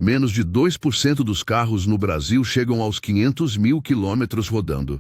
menos de 2% dos carros no Brasil chegam aos 500 mil quilômetros rodando.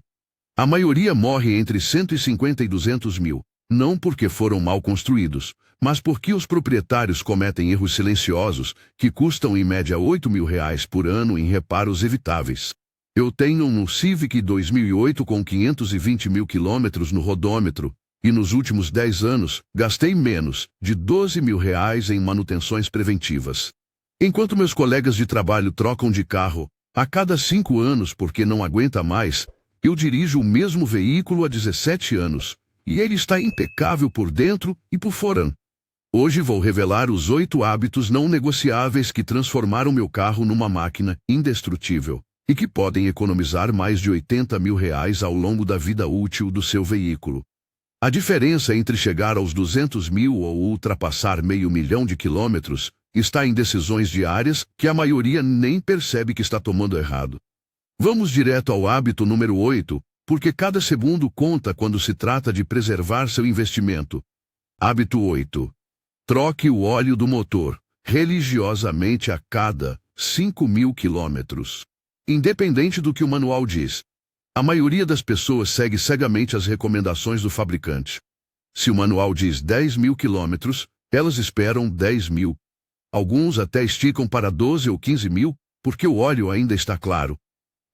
A maioria morre entre 150 e 200 mil, não porque foram mal construídos, mas porque os proprietários cometem erros silenciosos que custam em média R$ 8.000 por ano em reparos evitáveis. Eu tenho um Civic 2008 com 520 mil quilômetros no rodômetro, e nos últimos 10 anos gastei menos de R$ 12.000 em manutenções preventivas. Enquanto meus colegas de trabalho trocam de carro a cada 5 anos porque não aguenta mais, eu dirijo o mesmo veículo há 17 anos, e ele está impecável por dentro e por fora. Hoje vou revelar os 8 hábitos não negociáveis que transformaram meu carro numa máquina indestrutível e que podem economizar mais de R$ 80.000 ao longo da vida útil do seu veículo. A diferença entre chegar aos 200 mil ou ultrapassar meio milhão de quilômetros está em decisões diárias que a maioria nem percebe que está tomando errado. Vamos direto ao hábito número 8, porque cada segundo conta quando se trata de preservar seu investimento. Hábito 8. Troque o óleo do motor, religiosamente a cada 5.000 quilômetros. Independente do que o manual diz, a maioria das pessoas segue cegamente as recomendações do fabricante. Se o manual diz 10.000 quilômetros, elas esperam 10.000. Alguns até esticam para 12 ou 15 mil, porque o óleo ainda está claro.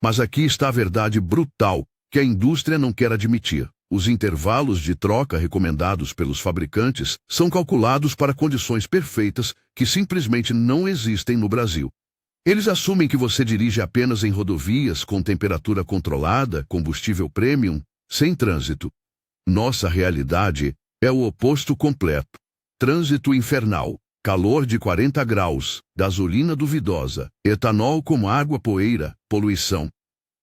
Mas aqui está a verdade brutal, que a indústria não quer admitir. Os intervalos de troca recomendados pelos fabricantes são calculados para condições perfeitas que simplesmente não existem no Brasil. Eles assumem que você dirige apenas em rodovias com temperatura controlada, combustível premium, sem trânsito. Nossa realidade é o oposto completo. Trânsito infernal, calor de 40 graus, gasolina duvidosa, etanol com água poeira, poluição.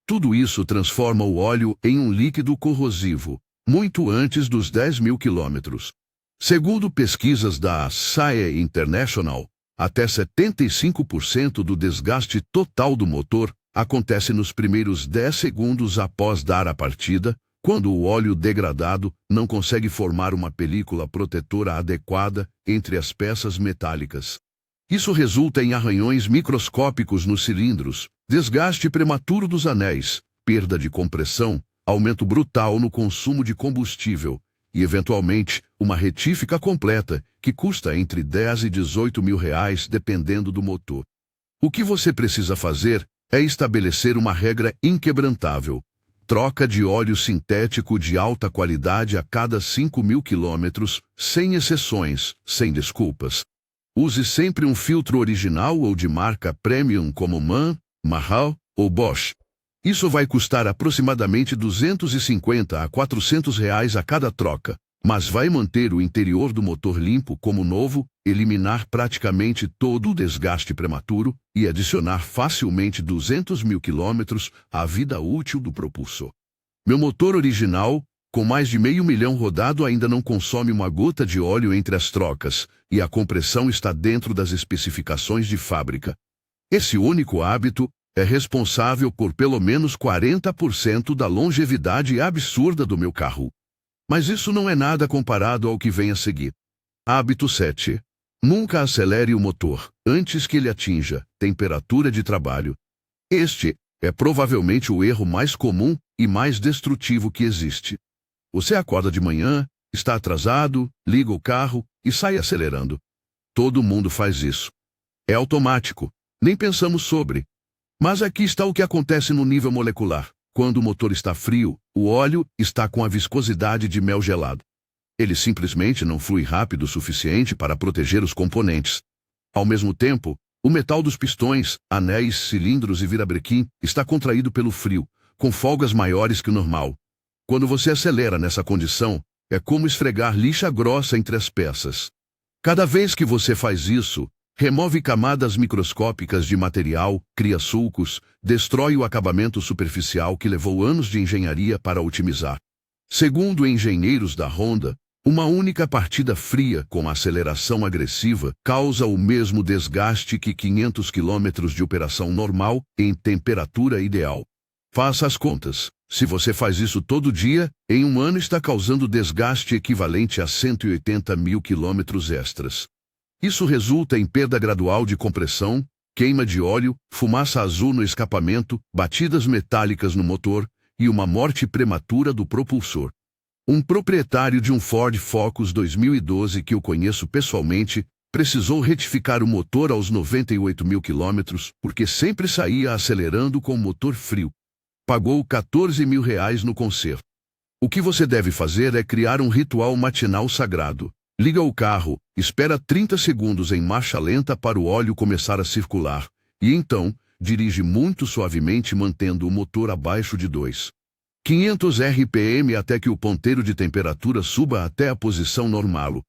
Tudo isso transforma o óleo em um líquido corrosivo, muito antes dos 10.000 quilômetros. Segundo pesquisas da SAE International, até 75% do desgaste total do motor acontece nos primeiros 10 segundos após dar a partida, quando o óleo degradado não consegue formar uma película protetora adequada entre as peças metálicas. Isso resulta em arranhões microscópicos nos cilindros, desgaste prematuro dos anéis, perda de compressão, aumento brutal no consumo de combustível e, eventualmente, uma retífica completa que custa entre 10 e 18 mil reais dependendo do motor. O que você precisa fazer é estabelecer uma regra inquebrantável. Troca de óleo sintético de alta qualidade a cada 5.000 quilômetros, sem exceções, sem desculpas. Use sempre um filtro original ou de marca premium como MAN, Mahal ou Bosch. Isso vai custar aproximadamente R$ 250 a R$ 400 a cada troca, mas vai manter o interior do motor limpo como novo, eliminar praticamente todo o desgaste prematuro e adicionar facilmente 200 mil quilômetros à vida útil do propulsor. Meu motor original, com mais de meio milhão rodado, ainda não consome uma gota de óleo entre as trocas, e a compressão está dentro das especificações de fábrica. Esse único hábito é responsável por pelo menos 40% da longevidade absurda do meu carro. Mas isso não é nada comparado ao que vem a seguir. Hábito 7. Nunca acelere o motor antes que ele atinja temperatura de trabalho. Este é provavelmente o erro mais comum e mais destrutivo que existe. Você acorda de manhã, está atrasado, liga o carro e sai acelerando. Todo mundo faz isso. É automático, nem pensamos sobre. Mas aqui está o que acontece no nível molecular. Quando o motor está frio, o óleo está com a viscosidade de mel gelado. Ele simplesmente não flui rápido o suficiente para proteger os componentes. Ao mesmo tempo, o metal dos pistões, anéis, cilindros e virabrequim está contraído pelo frio, com folgas maiores que o normal. Quando você acelera nessa condição, é como esfregar lixa grossa entre as peças. Cada vez que você faz isso, remove camadas microscópicas de material, cria sulcos, destrói o acabamento superficial que levou anos de engenharia para otimizar. Segundo engenheiros da Honda, uma única partida fria com aceleração agressiva causa o mesmo desgaste que 500 km de operação normal em temperatura ideal. Faça as contas. Se você faz isso todo dia, em um ano está causando desgaste equivalente a 180 mil quilômetros extras. Isso resulta em perda gradual de compressão, queima de óleo, fumaça azul no escapamento, batidas metálicas no motor e uma morte prematura do propulsor. Um proprietário de um Ford Focus 2012 que eu conheço pessoalmente precisou retificar o motor aos 98 mil quilômetros porque sempre saía acelerando com o motor frio. Pagou R$14 mil no conserto. O que você deve fazer é criar um ritual matinal sagrado. Liga o carro, espera 30 segundos em marcha lenta para o óleo começar a circular, e então, dirige muito suavemente mantendo o motor abaixo de 2.500 RPM até que o ponteiro de temperatura suba até a posição normal.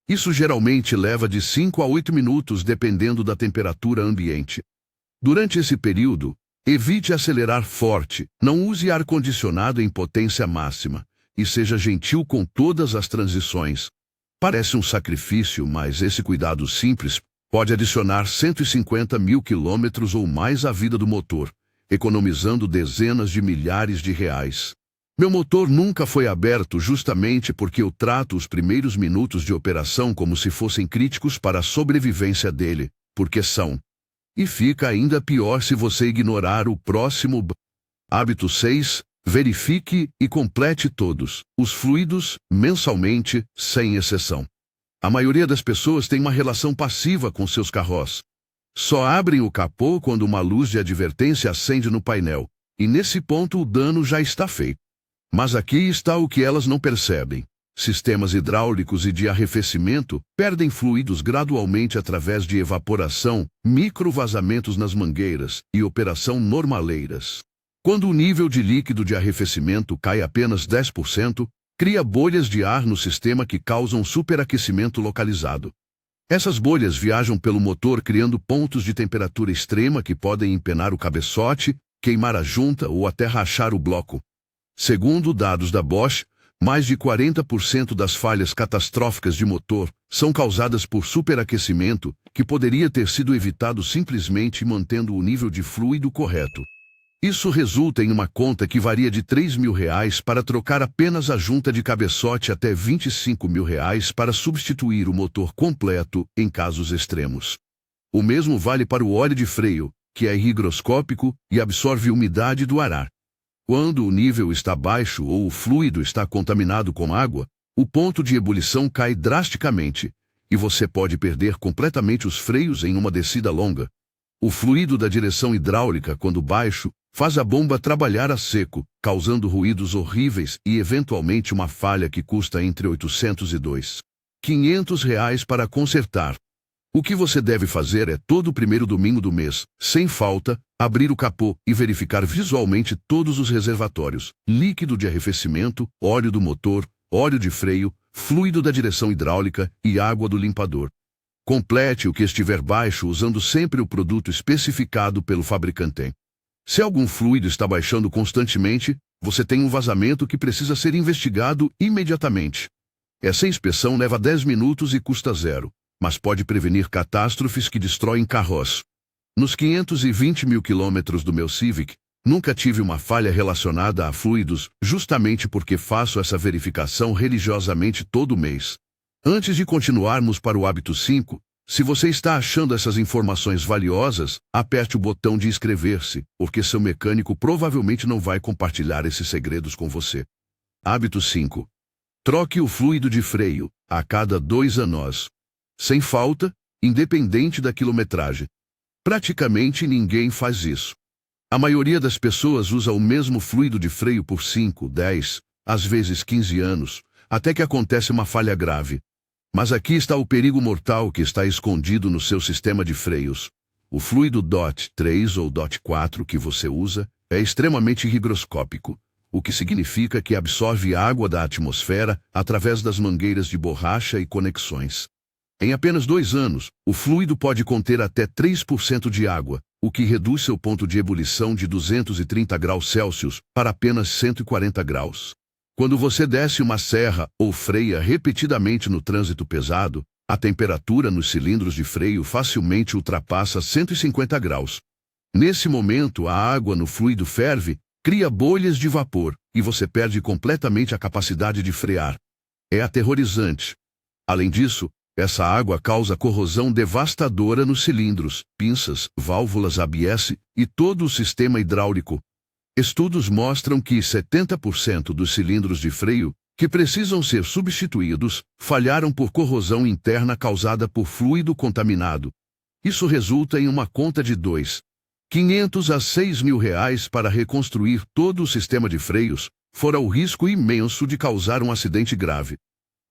Isso geralmente leva de 5 a 8 minutos dependendo da temperatura ambiente. Durante esse período, evite acelerar forte, não use ar-condicionado em potência máxima, e seja gentil com todas as transições. Parece um sacrifício, mas esse cuidado simples pode adicionar 150 mil quilômetros ou mais à vida do motor, economizando dezenas de milhares de reais. Meu motor nunca foi aberto justamente porque eu trato os primeiros minutos de operação como se fossem críticos para a sobrevivência dele, porque são. E fica ainda pior se você ignorar o próximo hábito 6. Verifique e complete todos os fluidos, mensalmente, sem exceção. A maioria das pessoas tem uma relação passiva com seus carros. Só abrem o capô quando uma luz de advertência acende no painel, e nesse ponto o dano já está feito. Mas aqui está o que elas não percebem. Sistemas hidráulicos e de arrefecimento perdem fluidos gradualmente através de evaporação, microvazamentos nas mangueiras e operação normaleiras. Quando o nível de líquido de arrefecimento cai apenas 10%, cria bolhas de ar no sistema que causam superaquecimento localizado. Essas bolhas viajam pelo motor criando pontos de temperatura extrema que podem empenar o cabeçote, queimar a junta ou até rachar o bloco. Segundo dados da Bosch, mais de 40% das falhas catastróficas de motor são causadas por superaquecimento, que poderia ter sido evitado simplesmente mantendo o nível de fluido correto. Isso resulta em uma conta que varia de R$3 mil para trocar apenas a junta de cabeçote até R$25 mil para substituir o motor completo em casos extremos. O mesmo vale para o óleo de freio, que é higroscópico e absorve umidade do ar. Quando o nível está baixo ou o fluido está contaminado com água, o ponto de ebulição cai drasticamente, e você pode perder completamente os freios em uma descida longa. O fluido da direção hidráulica, quando baixo, faz a bomba trabalhar a seco, causando ruídos horríveis e eventualmente uma falha que custa entre R$800 e R$500 para consertar. O que você deve fazer é todo primeiro domingo do mês, sem falta, abrir o capô e verificar visualmente todos os reservatórios, líquido de arrefecimento, óleo do motor, óleo de freio, fluido da direção hidráulica e água do limpador. Complete o que estiver baixo usando sempre o produto especificado pelo fabricante. Se algum fluido está baixando constantemente, você tem um vazamento que precisa ser investigado imediatamente. Essa inspeção leva 10 minutos e custa zero, mas pode prevenir catástrofes que destroem carros. Nos 520 mil quilômetros do meu Civic, nunca tive uma falha relacionada a fluidos, justamente porque faço essa verificação religiosamente todo mês. Antes de continuarmos para o hábito 5, se você está achando essas informações valiosas, aperte o botão de inscrever-se, porque seu mecânico provavelmente não vai compartilhar esses segredos com você. Hábito 5. Troque o fluido de freio a cada 2 anos. Sem falta, independente da quilometragem. Praticamente ninguém faz isso. A maioria das pessoas usa o mesmo fluido de freio por 5, 10, às vezes 15 anos, até que acontece uma falha grave. Mas aqui está o perigo mortal que está escondido no seu sistema de freios. O fluido DOT 3 ou DOT 4 que você usa é extremamente higroscópico, o que significa que absorve água da atmosfera através das mangueiras de borracha e conexões. Em apenas 2 anos, o fluido pode conter até 3% de água, o que reduz seu ponto de ebulição de 230 graus Celsius para apenas 140 graus. Quando você desce uma serra ou freia repetidamente no trânsito pesado, a temperatura nos cilindros de freio facilmente ultrapassa 150 graus. Nesse momento, a água no fluido ferve, cria bolhas de vapor, e você perde completamente a capacidade de frear. É aterrorizante. Além disso, Essa água causa corrosão devastadora nos cilindros, pinças, válvulas ABS e todo o sistema hidráulico. Estudos mostram que 70% dos cilindros de freio, que precisam ser substituídos, falharam por corrosão interna causada por fluido contaminado. Isso resulta em uma conta de R$2.500 a R$6.000 para reconstruir todo o sistema de freios, fora o risco imenso de causar um acidente grave.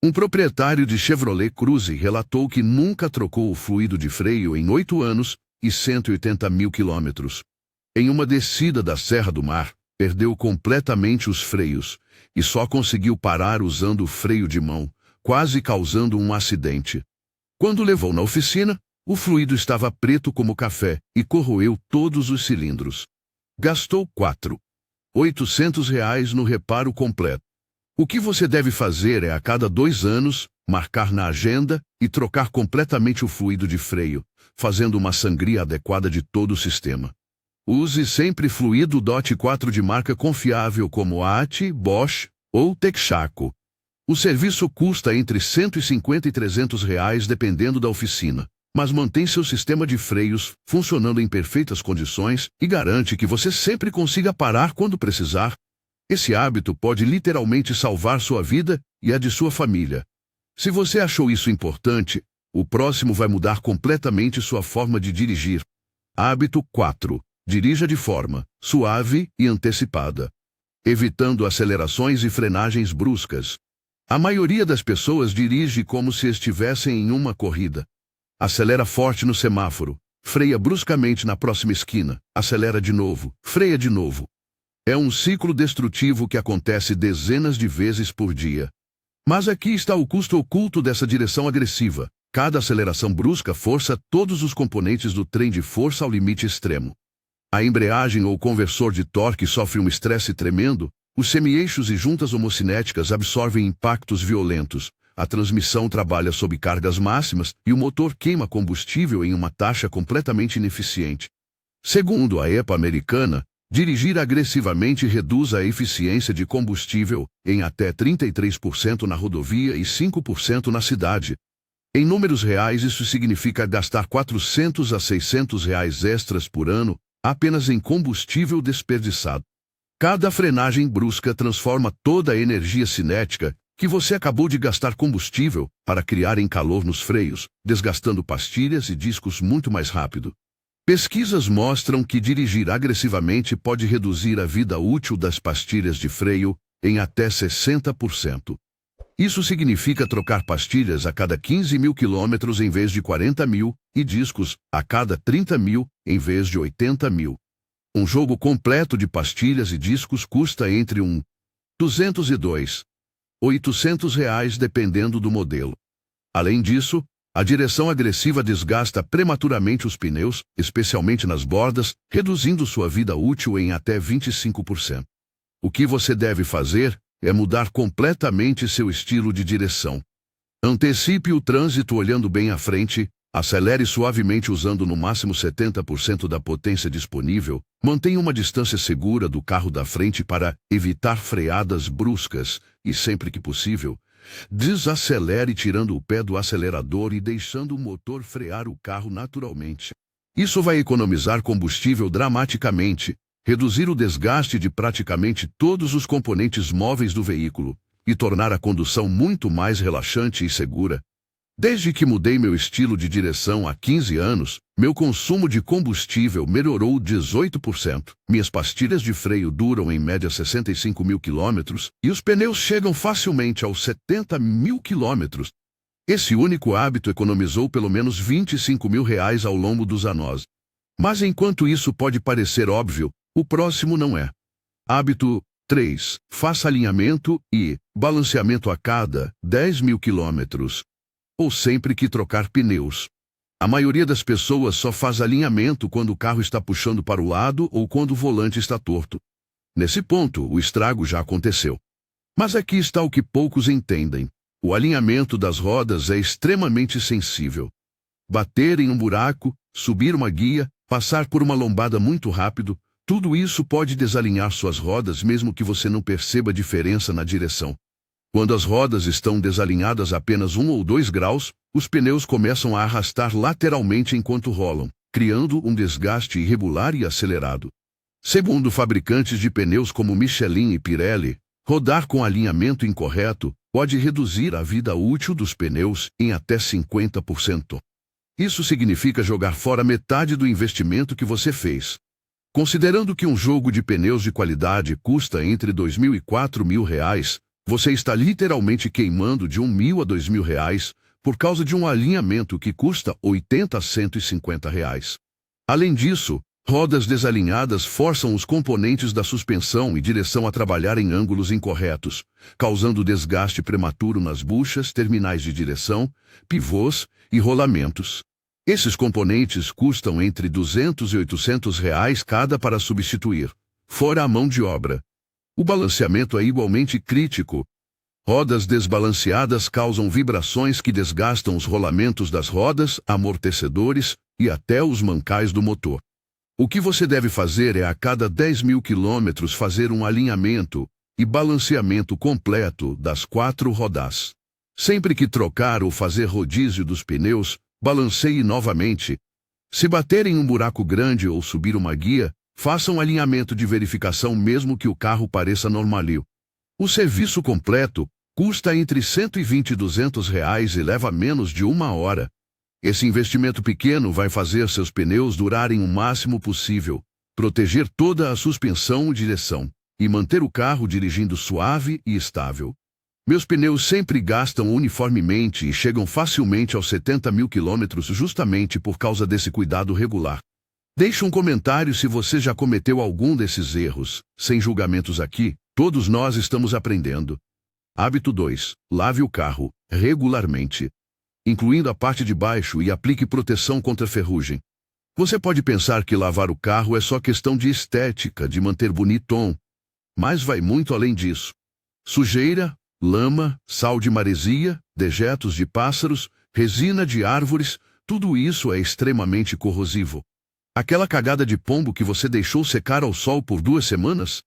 Um proprietário de Chevrolet Cruze relatou que nunca trocou o fluido de freio em 8 anos e 180 mil quilômetros. Em uma descida da Serra do Mar, perdeu completamente os freios e só conseguiu parar usando o freio de mão, quase causando um acidente. Quando levou na oficina, o fluido estava preto como café e corroeu todos os cilindros. Gastou R$4.800 no reparo completo. O que você deve fazer é, a cada 2 anos, marcar na agenda e trocar completamente o fluido de freio, fazendo uma sangria adequada de todo o sistema. Use sempre fluido DOT 4 de marca confiável como AT, Bosch ou Texaco. O serviço custa entre R$150 e R$300 dependendo da oficina, mas mantém seu sistema de freios funcionando em perfeitas condições e garante que você sempre consiga parar quando precisar. Esse hábito pode literalmente salvar sua vida e a de sua família. Se você achou isso importante, o próximo vai mudar completamente sua forma de dirigir. Hábito 4. Dirija de forma suave e antecipada, evitando acelerações e frenagens bruscas. A maioria das pessoas dirige como se estivessem em uma corrida. Acelera forte no semáforo, freia bruscamente na próxima esquina, acelera de novo, freia de novo. É um ciclo destrutivo que acontece dezenas de vezes por dia. Mas aqui está o custo oculto dessa direção agressiva. Cada aceleração brusca força todos os componentes do trem de força ao limite extremo. A embreagem ou conversor de torque sofre um estresse tremendo, os semi-eixos e juntas homocinéticas absorvem impactos violentos, a transmissão trabalha sob cargas máximas e o motor queima combustível em uma taxa completamente ineficiente. Segundo a EPA americana, dirigir agressivamente reduz a eficiência de combustível em até 33% na rodovia e 5% na cidade. Em números reais, isso significa gastar R$400 a R$600 extras por ano apenas em combustível desperdiçado. Cada frenagem brusca transforma toda a energia cinética que você acabou de gastar combustível para criar em calor nos freios, desgastando pastilhas e discos muito mais rápido. Pesquisas mostram que dirigir agressivamente pode reduzir a vida útil das pastilhas de freio em até 60%. Isso significa trocar pastilhas a cada 15 mil quilômetros em vez de 40 mil e discos a cada 30 mil em vez de 80 mil. Um jogo completo de pastilhas e discos custa entre R$200 e R$800 dependendo do modelo. Além disso, a direção agressiva desgasta prematuramente os pneus, especialmente nas bordas, reduzindo sua vida útil em até 25%. O que você deve fazer é mudar completamente seu estilo de direção. Antecipe o trânsito olhando bem à frente, acelere suavemente usando no máximo 70% da potência disponível, mantenha uma distância segura do carro da frente para evitar freadas bruscas e, sempre que possível, desacelere tirando o pé do acelerador e deixando o motor frear o carro naturalmente. Isso vai economizar combustível dramaticamente, reduzir o desgaste de praticamente todos os componentes móveis do veículo e tornar a condução muito mais relaxante e segura. Desde que mudei meu estilo de direção há 15 anos, meu consumo de combustível melhorou 18%. Minhas pastilhas de freio duram em média 65 mil quilômetros e os pneus chegam facilmente aos 70 mil quilômetros. Esse único hábito economizou pelo menos R$25 mil ao longo dos anos. Mas enquanto isso pode parecer óbvio, o próximo não é. Hábito 3. Faça alinhamento e balanceamento a cada 10 mil quilômetros, ou sempre que trocar pneus. A maioria das pessoas só faz alinhamento quando o carro está puxando para o lado ou quando o volante está torto. Nesse ponto, o estrago já aconteceu. Mas aqui está o que poucos entendem. O alinhamento das rodas é extremamente sensível. Bater em um buraco, subir uma guia, passar por uma lombada muito rápido, tudo isso pode desalinhar suas rodas mesmo que você não perceba diferença na direção. Quando as rodas estão desalinhadas apenas 1 ou 2 graus, os pneus começam a arrastar lateralmente enquanto rolam, criando um desgaste irregular e acelerado. Segundo fabricantes de pneus como Michelin e Pirelli, rodar com alinhamento incorreto pode reduzir a vida útil dos pneus em até 50%. Isso significa jogar fora metade do investimento que você fez. Considerando que um jogo de pneus de qualidade custa entre R$2.000 e R$4.000, você está literalmente queimando de R$1.000 a R$2.000 por causa de um alinhamento que custa R$80 a R$150. Além disso, rodas desalinhadas forçam os componentes da suspensão e direção a trabalhar em ângulos incorretos, causando desgaste prematuro nas buchas, terminais de direção, pivôs e rolamentos. Esses componentes custam entre R$200 e R$800 cada para substituir, fora a mão de obra. O balanceamento é igualmente crítico. Rodas desbalanceadas causam vibrações que desgastam os rolamentos das rodas, amortecedores e até os mancais do motor. O que você deve fazer é a cada 10.000 quilômetros fazer um alinhamento e balanceamento completo das 4 rodas. Sempre que trocar ou fazer rodízio dos pneus, balanceie novamente. Se bater em um buraco grande ou subir uma guia, faça um alinhamento de verificação mesmo que o carro pareça normalio. O serviço completo custa entre R$120 e R$200 e leva menos de 1 hora. Esse investimento pequeno vai fazer seus pneus durarem o máximo possível, proteger toda a suspensão e direção, e manter o carro dirigindo suave e estável. Meus pneus sempre gastam uniformemente e chegam facilmente aos 70.000 quilômetros justamente por causa desse cuidado regular. Deixe um comentário se você já cometeu algum desses erros. Sem julgamentos aqui, todos nós estamos aprendendo. Hábito 2. Lave o carro regularmente, incluindo a parte de baixo, e aplique proteção contra ferrugem. Você pode pensar que lavar o carro é só questão de estética, de manter bonitão, mas vai muito além disso. Sujeira, lama, sal de maresia, dejetos de pássaros, resina de árvores, tudo isso é extremamente corrosivo. Aquela cagada de pombo que você deixou secar ao sol por 2 semanas?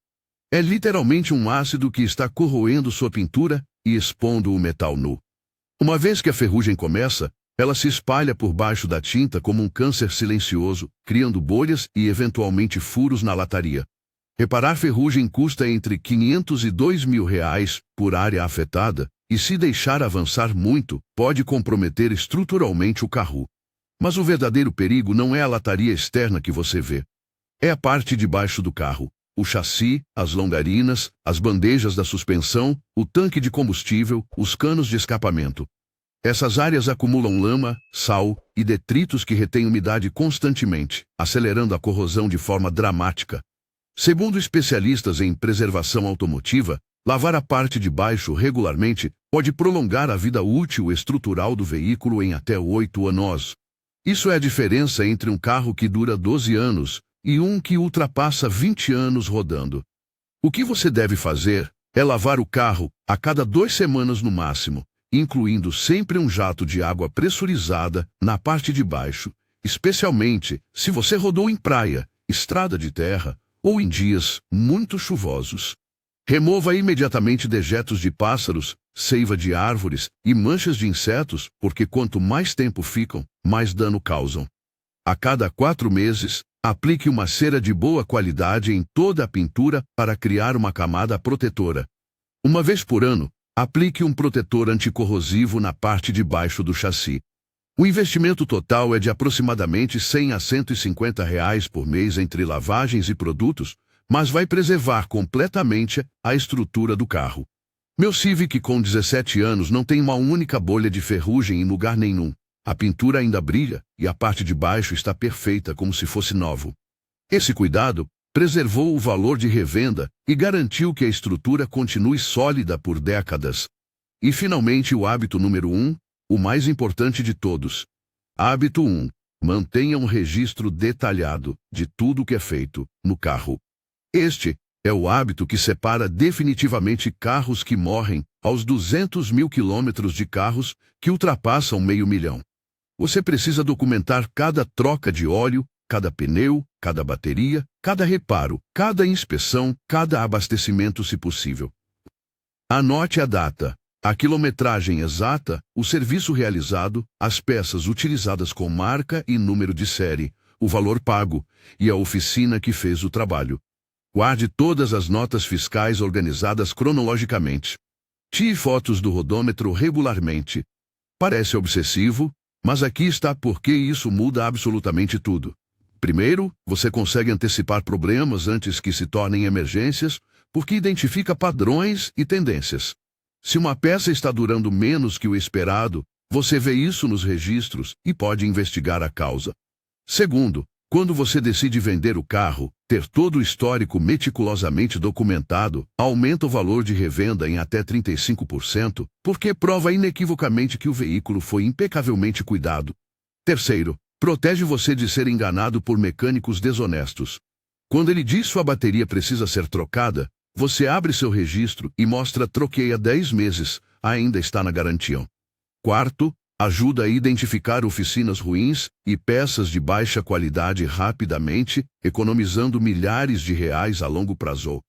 É literalmente um ácido que está corroendo sua pintura e expondo o metal nu. Uma vez que a ferrugem começa, ela se espalha por baixo da tinta como um câncer silencioso, criando bolhas e eventualmente furos na lataria. Reparar ferrugem custa entre R$500 e R$2.000 por área afetada, e se deixar avançar muito, pode comprometer estruturalmente o carro. Mas o verdadeiro perigo não é a lataria externa que você vê. É a parte de baixo do carro, o chassi, as longarinas, as bandejas da suspensão, o tanque de combustível, os canos de escapamento. Essas áreas acumulam lama, sal e detritos que retêm umidade constantemente, acelerando a corrosão de forma dramática. Segundo especialistas em preservação automotiva, lavar a parte de baixo regularmente pode prolongar a vida útil estrutural do veículo em até 8 anos. Isso é a diferença entre um carro que dura 12 anos e um que ultrapassa 20 anos rodando. O que você deve fazer é lavar o carro a cada 2 semanas no máximo, incluindo sempre um jato de água pressurizada na parte de baixo, especialmente se você rodou em praia, estrada de terra ou em dias muito chuvosos. Remova imediatamente dejetos de pássaros, seiva de árvores e manchas de insetos, porque quanto mais tempo ficam, mais dano causam. A cada 4 meses, aplique uma cera de boa qualidade em toda a pintura para criar uma camada protetora. Uma vez por ano, aplique um protetor anticorrosivo na parte de baixo do chassi. O investimento total é de aproximadamente R$100 a R$150 por mês entre lavagens e produtos, mas vai preservar completamente a estrutura do carro. Meu Civic com 17 anos não tem uma única bolha de ferrugem em lugar nenhum. A pintura ainda brilha e a parte de baixo está perfeita como se fosse novo. Esse cuidado preservou o valor de revenda e garantiu que a estrutura continue sólida por décadas. E finalmente o hábito número 1, o mais importante de todos. Hábito 1. Mantenha um registro detalhado de tudo o que é feito no carro. Este é o hábito que separa definitivamente carros que morrem aos 200.000 quilômetros de carros que ultrapassam meio milhão. Você precisa documentar cada troca de óleo, cada pneu, cada bateria, cada reparo, cada inspeção, cada abastecimento se possível. Anote a data, a quilometragem exata, o serviço realizado, as peças utilizadas com marca e número de série, o valor pago e a oficina que fez o trabalho. Guarde todas as notas fiscais organizadas cronologicamente. Tire fotos do rodômetro regularmente. Parece obsessivo, mas aqui está porque isso muda absolutamente tudo. Primeiro, você consegue antecipar problemas antes que se tornem emergências, porque identifica padrões e tendências. Se uma peça está durando menos que o esperado, você vê isso nos registros e pode investigar a causa. Segundo, quando você decide vender o carro, ter todo o histórico meticulosamente documentado aumenta o valor de revenda em até 35%, porque prova inequivocamente que o veículo foi impecavelmente cuidado. Terceiro, protege você de ser enganado por mecânicos desonestos. Quando ele diz sua bateria precisa ser trocada, você abre seu registro e mostra troquei há 10 meses, ainda está na garantia. Quarto, ajuda a identificar oficinas ruins e peças de baixa qualidade rapidamente, economizando milhares de reais a longo prazo.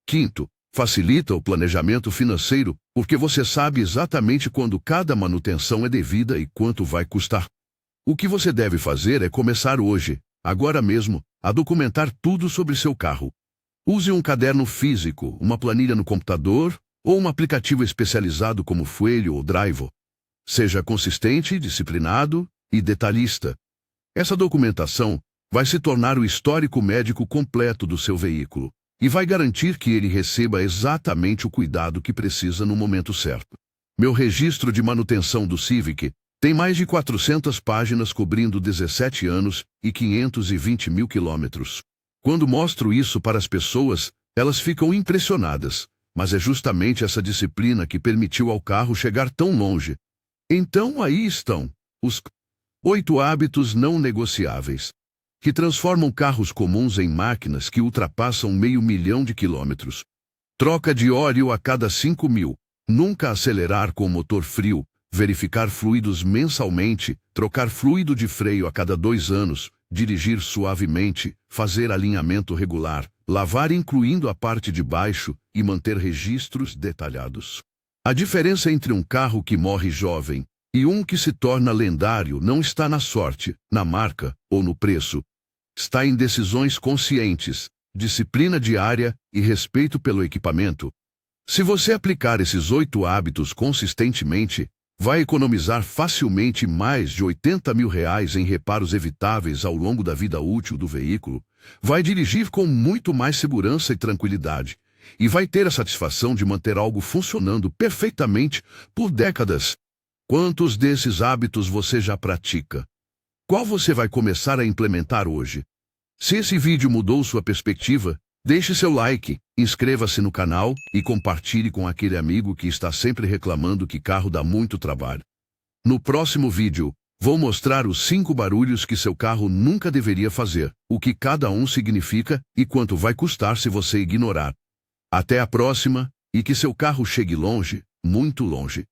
Quinto, facilita o planejamento financeiro, porque você sabe exatamente quando cada manutenção é devida e quanto vai custar. O que você deve fazer é começar hoje, agora mesmo, a documentar tudo sobre seu carro. Use um caderno físico, uma planilha no computador ou um aplicativo especializado como Fuelho ou Drive. Seja consistente, disciplinado e detalhista. Essa documentação vai se tornar o histórico médico completo do seu veículo e vai garantir que ele receba exatamente o cuidado que precisa no momento certo. Meu registro de manutenção do Civic tem mais de 400 páginas cobrindo 17 anos e 520 mil quilômetros. Quando mostro isso para as pessoas, elas ficam impressionadas, mas é justamente essa disciplina que permitiu ao carro chegar tão longe. Então aí estão os 8 hábitos não negociáveis, que transformam carros comuns em máquinas que ultrapassam 500 mil de quilômetros. Troca de óleo a cada 5.000, nunca acelerar com motor frio, verificar fluidos mensalmente, trocar fluido de freio a cada 2 anos, dirigir suavemente, fazer alinhamento regular, lavar incluindo a parte de baixo e manter registros detalhados. A diferença entre um carro que morre jovem e um que se torna lendário não está na sorte, na marca ou no preço. Está em decisões conscientes, disciplina diária e respeito pelo equipamento. Se você aplicar esses 8 hábitos consistentemente, vai economizar facilmente mais de 80 mil reais em reparos evitáveis ao longo da vida útil do veículo, vai dirigir com muito mais segurança e tranquilidade, e vai ter a satisfação de manter algo funcionando perfeitamente por décadas. Quantos desses hábitos você já pratica? Qual você vai começar a implementar hoje? Se esse vídeo mudou sua perspectiva, deixe seu like, inscreva-se no canal e compartilhe com aquele amigo que está sempre reclamando que carro dá muito trabalho. No próximo vídeo, vou mostrar os 5 barulhos que seu carro nunca deveria fazer, o que cada um significa e quanto vai custar se você ignorar. Até a próxima, e que seu carro chegue longe, muito longe.